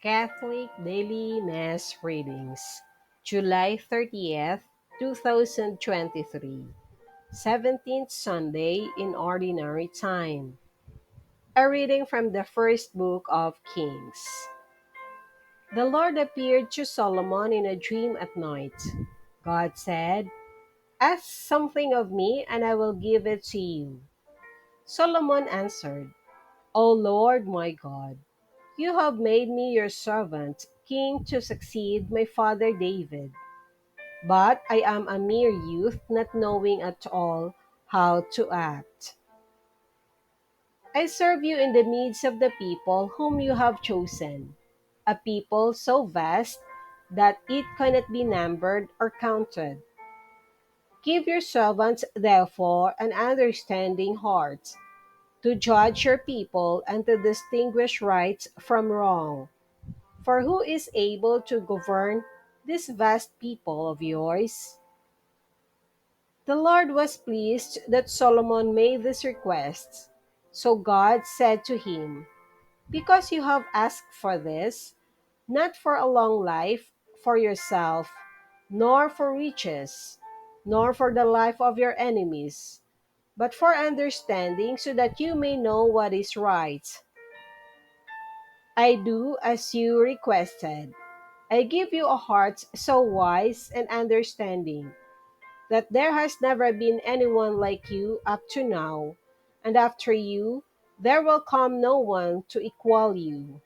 Catholic Daily Mass Readings, July 30th, 2023, 17th Sunday in Ordinary Time. A reading from the first book of Kings. The Lord appeared to Solomon in a dream at night. God said, "Ask something of me, and I will give it to you." Solomon answered, "O Lord my God, you have made me your servant, king to succeed my father David. But I am a mere youth, not knowing at all how to act. I serve you in the midst of the people whom you have chosen, a people so vast that it cannot be numbered or counted. Give your servants, therefore, an understanding heart, to judge your people and to distinguish right from wrong. For who is able to govern this vast people of yours?" The Lord was pleased that Solomon made this request. So God said to him, "Because you have asked for this, not for a long life for yourself, nor for riches, nor for the life of your enemies, but for understanding, so that you may know what is right, I do as you requested. I give you a heart so wise and understanding that there has never been anyone like you up to now, and after you there will come no one to equal you."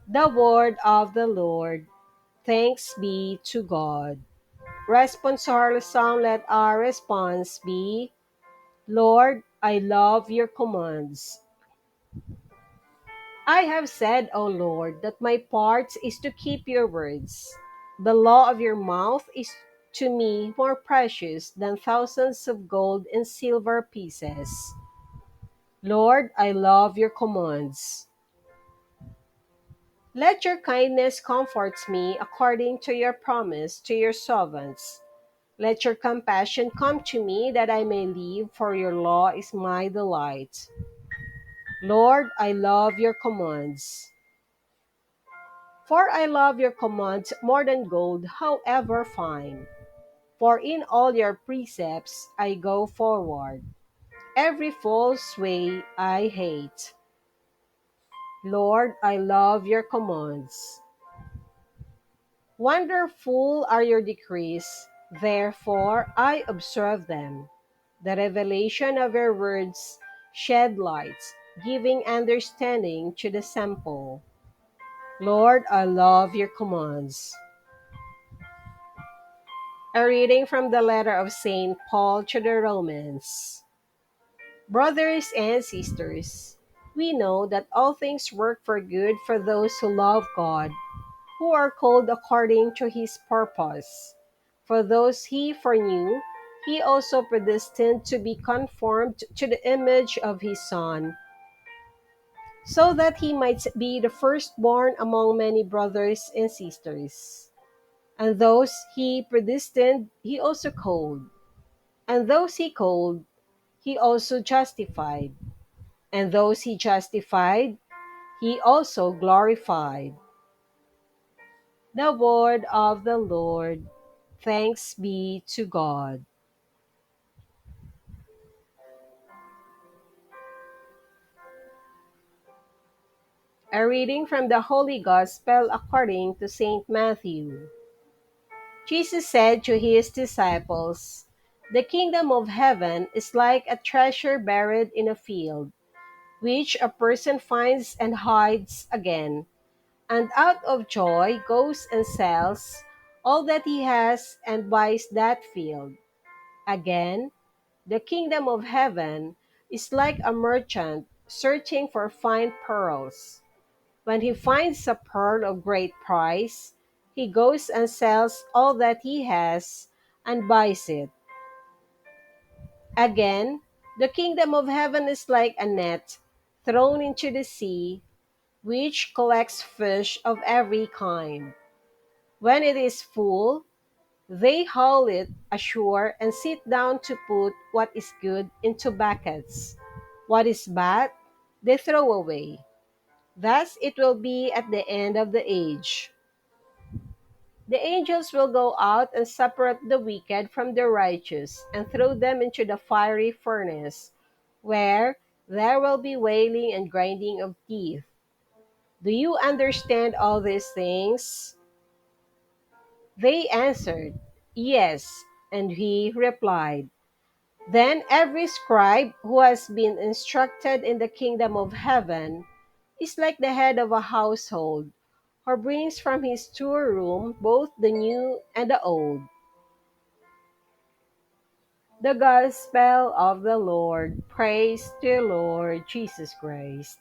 The word of the Lord. Thanks be to God. Responsorial Psalm. Let our response be, "Lord, I love your commands." I have said, O Lord, that my part is to keep your words. The law of your mouth is to me more precious than thousands of gold and silver pieces. Lord, I love your commands. Let your kindness comfort me according to your promise to your servants. Let your compassion come to me that I may live, for your law is my delight. Lord, I love your commands. For I love your commands more than gold, however fine. For in all your precepts I go forward. Every false way I hate. Lord, I love your commands. Wonderful are your decrees, therefore I observe them. The revelation of your words shed light, giving understanding to the simple. Lord, I love your commands. A reading from the letter of St. Paul to the Romans. Brothers and sisters, we know that all things work for good for those who love God, who are called according to his purpose. For those he foreknew, he also predestined to be conformed to the image of his Son, so that he might be the firstborn among many brothers and sisters. And those he predestined, he also called. And those he called, he also justified. And those he justified, he also glorified. The word of the Lord. Thanks be to God. A reading from the Holy Gospel according to St. Matthew. Jesus said to his disciples, "The kingdom of heaven is like a treasure buried in a field, which a person finds and hides again, and out of joy goes and sells all that he has and buys that field." Again, the kingdom of heaven is like a merchant searching for fine pearls. When he finds a pearl of great price, he goes and sells all that he has and buys it. Again, the kingdom of heaven is like a net thrown into the sea, which collects fish of every kind. When it is full, they haul it ashore and sit down to put what is good into buckets. What is bad, they throw away. Thus it will be at the end of the age. The angels will go out and separate the wicked from the righteous, and throw them into the fiery furnace, where there will be wailing and grinding of teeth. Do you understand all these things? They answered, Yes. And he replied, Then every scribe who has been instructed in the kingdom of heaven is like the head of a household, who brings from his storeroom both the new and the old. The Gospel of the Lord. Praise to Lord Jesus Christ.